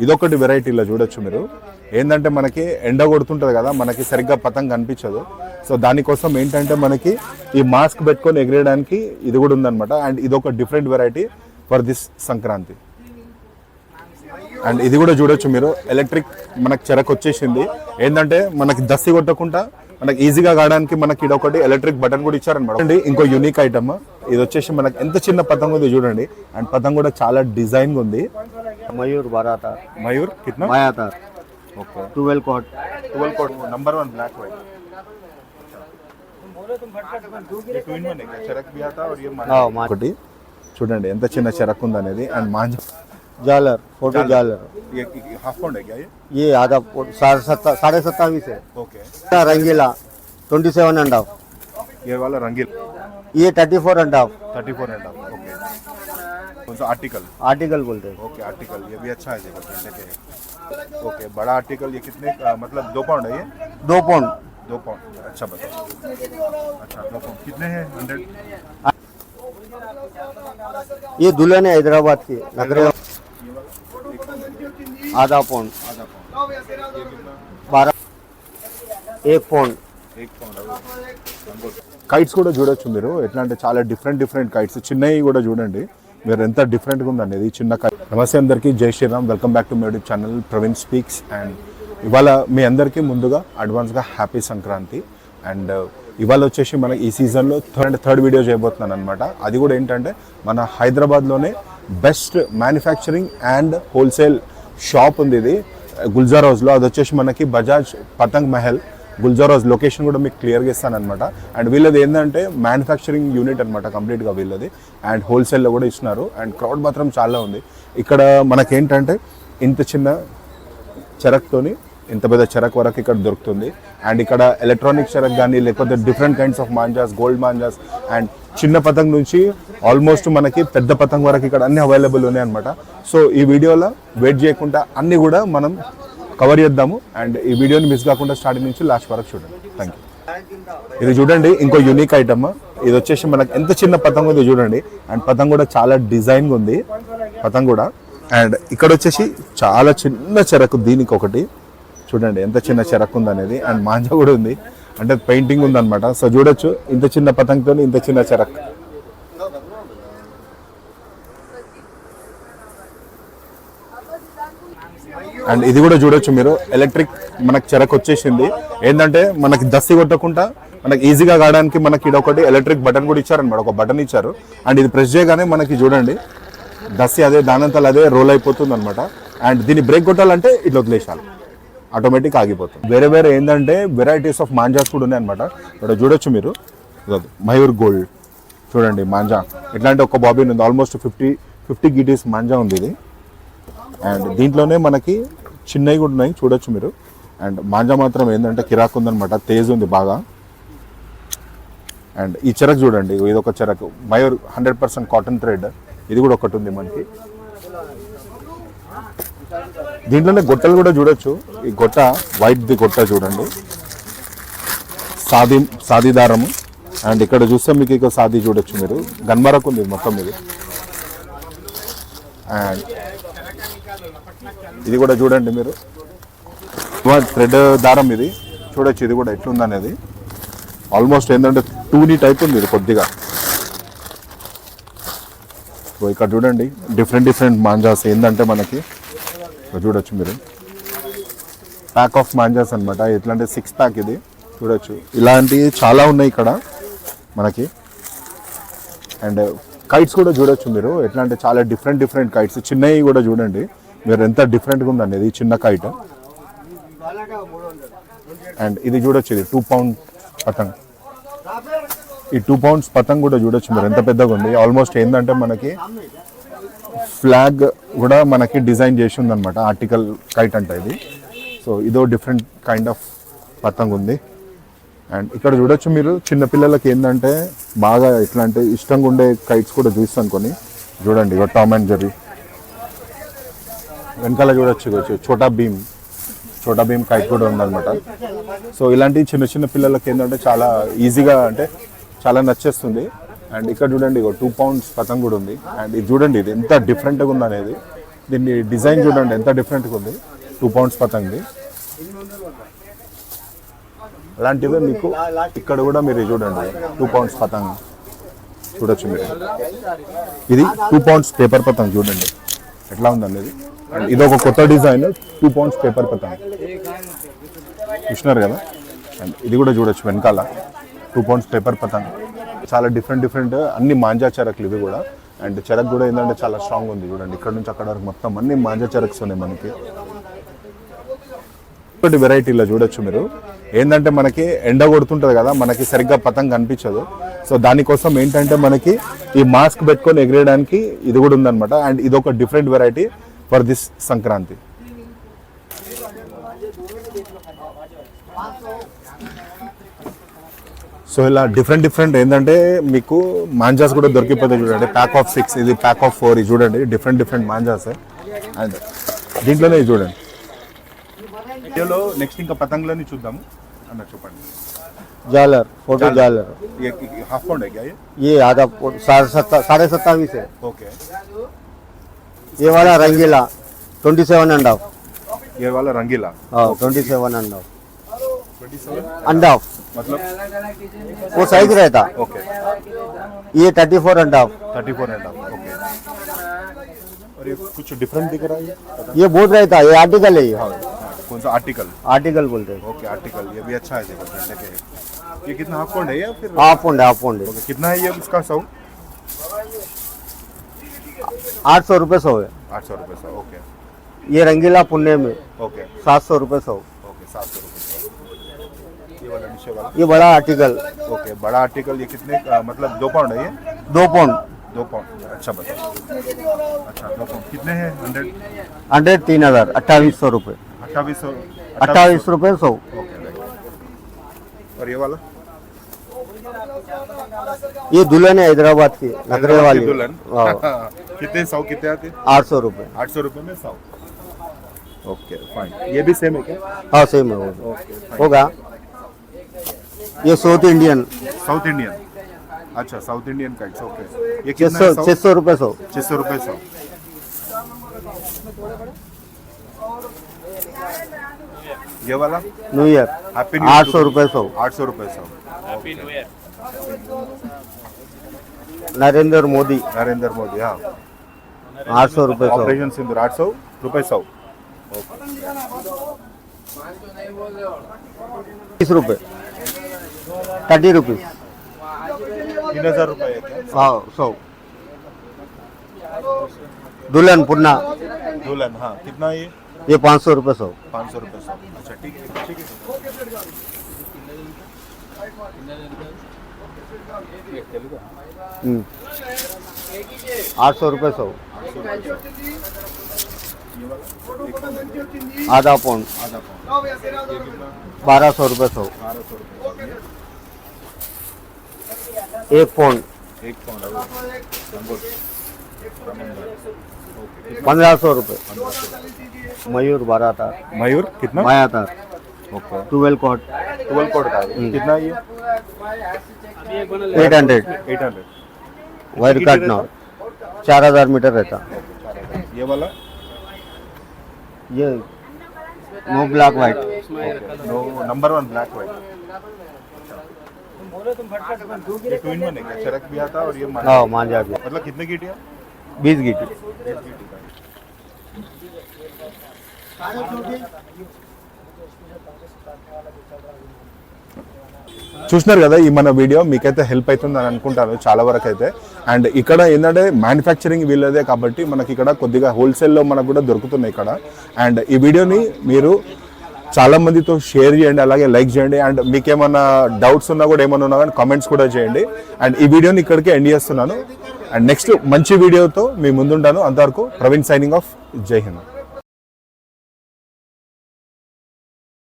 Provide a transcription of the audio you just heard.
ఇదొకటి వెరైటీలో చూడొచ్చు మీరు. ఏంటంటే మనకి ఎండ కొడుతుంటుంది కదా, మనకి సరిగ్గా పతంగ కనిపించదు. సో దానికోసం ఏంటంటే మనకి ఈ మాస్క్ పెట్టుకొని ఎగిరేయడానికి ఇది కూడా ఉందన్నమాట. అండ్ ఇదొక different variety for this Sankranti. And ఇది కూడా చూడొచ్చు మీరు, ఎలక్ట్రిక్ మనకి చెరకు వచ్చేసింది. ఏంటంటే మనకి దస్తి కొట్టకుండా మనకి ఈజీగా కావడానికి మనకి ఇదొకటి ఎలక్ట్రిక్ బటన్ కూడా ఇచ్చారనమాట. అండి ఇంకో యూనిక్ ఐటమ్ ఇది వచ్చేసి మనకి ఎంత చిన్న పతంగ ఉంది చూడండి. అండ్ పతంగ కూడా చాలా డిజైన్ ఉంది. मयूर बाराता मयूर कितना मायाता okay 12 coat number 1 black white ये ट्विन वन है चरक भी आता और ये ఒకటి చూడండి ఎంత చిన్న చెరకు ఉంది అనేది. అండ్ మాంజ जालर फोटो जालर ये हाफ पाउंड है क्या ये आधा 27.5 है ओके. रंगीला 27.5 ये वाला रंगील ये 34.5 34 एंड हाफ ओके. कौन सा आर्टिकल आर्टिकल बोलते हैं ओके आर्टिकल ये भी अच्छा है देखो लेके ओके. बड़ा आर्टिकल ये कितने मतलब 2 पाउंड है ये 2 पाउंड 2 पाउंड अच्छा बताओ. अच्छा 2 पाउंड कितने हैं 100 ये दुल्हन है हैदराबाद की नगरे आधा पाउंड 12 1 पाउंड కైట్స్ కూడా చూడొచ్చు మీరు. ఎట్లా అంటే చాలా డిఫరెంట్ కైట్స్ చిన్నవి కూడా చూడండి మీరు ఎంత డిఫరెంట్గా ఉంది అనేది చిన్న కైట్. నమస్తే అందరికీ, జై Shri Ram. Welcome back to my YouTube channel Praveen speaks. And ఇవాళ మీ అందరికీ ముందుగా అడ్వాన్స్గా హ్యాపీ సంక్రాంతి. అండ్ ఇవాళ వచ్చేసి మన ఈ సీజన్లో థర్డ్ వీడియో చేయబోతున్నాను అనమాట. అది కూడా ఏంటంటే మన హైదరాబాద్లోనే best manufacturing and wholesale shop ఉంది ఇది గుల్జార్ హౌస్లో. అది వచ్చేసి మనకి బజాజ్ పతంగ్ మహల్ గుల్జార్ హౌస్ లొకేషన్ కూడా మీకు క్లియర్గా ఇస్తాను అనమాట. అండ్ వీళ్ళది ఏంటంటే మ్యానుఫ్యాక్చరింగ్ యూనిట్ అనమాట కంప్లీట్గా వీళ్ళది. అండ్ హోల్సేల్లో కూడా ఇస్తున్నారు. అండ్ క్రౌడ్ మాత్రం చాలా ఉంది ఇక్కడ. మనకేంటంటే ఇంత చిన్న చెరక్తోని ఇంత పెద్ద చెరకు వరకు ఇక్కడ దొరుకుతుంది. అండ్ ఇక్కడ ఎలక్ట్రానిక్ చెరక్ కానీ లేకపోతే డిఫరెంట్ కైండ్స్ ఆఫ్ మాంజాస్, గోల్డ్ మాంజాస్ అండ్ చిన్న పతంగ్ నుంచి ఆల్మోస్ట్ మనకి పెద్ద పతంగ్ వరకు ఇక్కడ అన్ని అవైలబుల్ ఉన్నాయి అనమాట. సో ఈ వీడియోలో వెయిట్ చేయకుండా అన్నీ కూడా మనం కవర్ చేద్దాము. అండ్ ఈ వీడియోని మిస్ కాకుండా స్టార్టింగ్ నుంచి లాస్ట్ వరకు చూడండి. Thank you. ఇది చూడండి ఇంకో యూనిక్ ఐటమ్. ఇది వచ్చేసి మనకి ఎంత చిన్న పతంగ్ ఉంది చూడండి. అండ్ పతంగ్ కూడా చాలా డిజైన్గా ఉంది పతంగ్ కూడా. అండ్ ఇక్కడ వచ్చేసి చాలా చిన్న చెరకు, దీనికి ఒకటి చూడండి ఎంత చిన్న చెరకు ఉంది అనేది. అండ్ మాంజా కూడా ఉంది, అంటే పెయింటింగ్ ఉందన్నమాట. సో చూడొచ్చు ఇంత చిన్న పతంగ్తో ఇంత చిన్న చెరకు. అండ్ ఇది కూడా చూడొచ్చు మీరు, ఎలక్ట్రిక్ మనకి చెరకు వచ్చేసింది. ఏంటంటే మనకి దస్తి కొట్టకుండా మనకి ఈజీగా కావడానికి మనకి ఇదొకటి ఎలక్ట్రిక్ బటన్ కూడా ఇచ్చారనమాట. ఒక బటన్ ఇచ్చారు. అండ్ ఇది ప్రెస్ చేయగానే మనకి చూడండి దస్తి అదే దానంతలు అదే రోల్ అయిపోతుంది అనమాట. అండ్ దీన్ని బ్రేక్ కొట్టాలంటే ఇట్లా వదిలేసాలి, ఆటోమేటిక్ ఆగిపోతుంది. వేరే ఏంటంటే వెరైటీస్ ఆఫ్ మాంజాస్ కూడా ఉన్నాయి అనమాట. ఇక్కడ చూడొచ్చు మీరు, మయూర్ గోల్డ్ చూడండి మాంజా. ఇట్లాంటి ఒక బాబీ ఉంది, ఆల్మోస్ట్ 50 గీటీస్ మాంజా ఉంది ఇది. అండ్ దీంట్లోనే మనకి చిన్నవి కూడా ఉన్నాయి చూడొచ్చు మీరు. అండ్ మాంజా మాత్రం ఏంటంటే కిరాక్ ఉందనమాట, తేజ్ ఉంది బాగా. అండ్ ఈ చెరకు చూడండి, ఇది ఒక చెరకు మయూర్ 100% కాటన్ థ్రెడ్. ఇది కూడా ఒకటి ఉంది మనకి. దీంట్లోనే గొట్టలు కూడా చూడొచ్చు. ఈ గొట్ట వైట్ది గొట్ట చూడండి, సాది దారము. అండ్ ఇక్కడ చూస్తే మీకు ఇక సాది చూడొచ్చు మీరు, గన్మరకు ఉంది మొత్తం ఇది. అండ్ ఇది కూడా చూడండి మీరు, థ్రెడ్ దారం ఇది చూడొచ్చు. ఇది కూడా ఎట్లుందనేది ఆల్మోస్ట్ ఏంటంటే 2D టైప్ ఉంది ఇది కొద్దిగా. సో ఇక్కడ చూడండి డిఫరెంట్ మాంజాస్ ఏంటంటే మనకి చూడొచ్చు మీరు, ప్యాక్ ఆఫ్ మాంజాస్ అనమాట. ఎట్లా అంటే 6 ప్యాక్ ఇది చూడొచ్చు. ఇలాంటివి చాలా ఉన్నాయి ఇక్కడ మనకి. అండ్ కైట్స్ కూడా చూడొచ్చు మీరు, ఎట్లా అంటే చాలా డిఫరెంట్ కైట్స్. చిన్నవి కూడా చూడండి మీరు ఎంత డిఫరెంట్గా ఉంది అనేది చిన్న కైట్. అండ్ ఇది చూడొచ్చు, ఇది 2 పౌండ్ పతంగ్. ఈ 2 పౌండ్స్ పతంగ్ కూడా చూడొచ్చు మీరు ఎంత పెద్దగా ఉంది. ఆల్మోస్ట్ ఏంటంటే మనకి ఫ్లాగ్ కూడా మనకి డిజైన్ చేసి ఉందన్నమాట, ఆర్టికల్ కైట్ అంటే ఇది. సో ఇదో డిఫరెంట్ కైండ్ ఆఫ్ పతంగ్ ఉంది. అండ్ ఇక్కడ చూడొచ్చు మీరు, చిన్నపిల్లలకి ఏంటంటే బాగా ఎట్లా అంటే ఇష్టంగా ఉండే కైట్స్ కూడా చూస్తాను కొన్ని. చూడండి ఇక టామ్ అండ్ జెర్రీ. వెనకాల చూడొచ్చు చోటా భీమ్ కైట్ కూడా ఉందన్నమాట. సో ఇలాంటి చిన్న పిల్లలకి ఏంటంటే చాలా ఈజీగా అంటే చాలా నచ్చేస్తుంది. అండ్ ఇక్కడ చూడండి 2 పౌండ్స్ పతంగ్ కూడా ఉంది. అండ్ ఇది చూడండి ఇది ఎంత డిఫరెంట్గా ఉంది అనేది. దీన్ని డిజైన్ చూడండి ఎంత డిఫరెంట్గా ఉంది. 2 pounds పతంగి. అలాంటివే మీకు ఇక్కడ కూడా మీరు చూడండి 2 pounds పతంగి చూడొచ్చు మీరు. ఇది 2 pounds పేపర్ పతంగ్ చూడండి ఎట్లా ఉందనేది. అండ్ ఇది ఒక కొత్త డిజైన్ 2 pounds పేపర్ పతంగ్ చూసినారు కదా. అండ్ ఇది కూడా చూడొచ్చు వెనకాల 2 pounds పేపర్ పతంగ్. చాలా డిఫరెంట్ అన్ని మాంజా చెరకులు ఇవి కూడా. అండ్ చెరకు కూడా ఏంటంటే చాలా స్ట్రాంగ్ ఉంది చూడండి. ఇక్కడ నుంచి అక్కడ వరకు మొత్తం అన్ని మాంజా చెరక్స్ ఉన్నాయి మనకి. ఒకటి వెరైటీలో చూడొచ్చు మీరు. ఏంటంటే మనకి ఎండ కొడుతుంటుంది కదా, మనకి సరిగ్గా పతంగ్ కనిపించదు. సో దానికోసం ఏంటంటే మనకి ఈ మాస్క్ పెట్టుకొని ఎగిరేయడానికి ఇది కూడా ఉందన్నమాట. అండ్ ఇది ఒక different variety for this Sankranti. So ఇలా డిఫరెంట్ ఏంటంటే మీకు మాంజాస్ కూడా దొరికిపోతాయి చూడండి. ప్యాక్ ఆఫ్ 6, ఇది ప్యాక్ ఆఫ్ 4. ఇది చూడండి డిఫరెంట్ మాంజాస్. అండ్ దీంట్లోనే ఇది చూడండి. వీడియోలో నెక్స్ట్ ఇంకా పతంగులని చూద్దాము అన్న చెప్పండి. झालर, फोटो झालर, हाफ पाउंड है क्या ये आधा पोंड 27.5 है. ओके. ये वाला रंगीला 27.5. ये वाला रंगीला 27.5 27 अंड ऑफ, मतलब वो साइज रहता. ओके. ये 34.5. 34.5 ओके. और ये कुछ डिफरेंट दिख रहा है ये बहुत रहता है. ये आर्टिकल है. ये कौन सा आर्टिकल? आर्टिकल बोलते हैं. Okay article. ये भी अच्छा है देखो झंडे के. ये कितना हाफ पाउंड है या फिर हाफ पोंड है. ओके. कितना है ये इसका 100? 800 रुपये 100 है. 800 रुपये 100 ओके. ये रंगीला पुणे में ओके 700 रुपये 100. ओके 700 रुपये. ये वाला नीचे वाला ये बड़ा आर्टिकल ओके. बड़ा आर्टिकल ये कितने मतलब 2 पाउंड है ये? 2 पोंड. 2 पाउंड. अच्छा बताओ. अच्छा 2 पाउंड कितने हैं? 100 3000 2800 रुपये. 28 रुपये 100. ओके. और ये वाला ये दुल्हन है हैदराबाद की नगरे वाली. दुल्हन हाँ. कितने 100 कितने आते? 800 रुपये. 800 रुपये में 100. Okay fine. ये भी सेम है क्या? हाँ सेम है. ओके होगा. ये साउथ इंडियन साउथ इंडियन. अच्छा साउथ इंडियन काइट्स ओके. ये कितना है? 600 रुपये 100. 600 रुपये 100. ये वाला न्यू ईयर हैप्पी 800 रुपये 100. 800 रुपये 100. नरेंद्र मोदी नरेंद्र मोदी हाँ 800 रुपये 100. ऑपरेशन सिंदूर 800 रुपये 100. 30 रुपये 30 रुपीज. 3000 रुपये है क्या? हाँ 100. दुल्हन पुन्ना दुल्हन हाँ कितना ये? ये 500 रुपये 100. 500 रुपये 100. अच्छा ठीक है ठीक है. हम्म. 800 रुपये 100. आधा पाउंड आधा पाउंड 1200 रुपये 100. 1200 रुपये. 1 पाउंड 1 पाउंड ओके. 1500 रुपये. मयूर बारातार मयूर कितना? मायातार ओके 12 कॉट 12 कोड का कितना ये? 800. 800. वायर कट ना 4000 मीटर रहता. ये वाला ये no black white. No number 1 black white. ये ट्विन वन है क्या? चरक भी आता और ये हाँ मांझा भी मतलब कितने गिटिया? 20 गीटी. చూస్తున్నారు కదా ఈ మన వీడియో మీకైతే హెల్ప్ అవుతుంది అని అనుకుంటాను చాలా వరకు అయితే. అండ్ ఇక్కడ ఏంటంటే మ్యానుఫ్యాక్చరింగ్ వీళ్ళదే కాబట్టి మనకి ఇక్కడ కొద్దిగా హోల్సేల్లో మనకు కూడా దొరుకుతున్నాయి ఇక్కడ. అండ్ ఈ వీడియోని మీరు చాలా మందితో షేర్ చేయండి, అలాగే లైక్ చేయండి. అండ్ మీకు ఏమైనా డౌట్స్ ఉన్నా కూడా ఏమైనా ఉన్నా కానీ కామెంట్స్ కూడా చేయండి. అండ్ ఈ వీడియోని ఇక్కడికి ఎండ్ చేస్తున్నాను. అండ్ నెక్స్ట్ మంచి వీడియోతో మీ ముందుంటాను. అంతవరకు ప్రవీణ్ సైనింగ్ ఆఫ్. జై హింద్.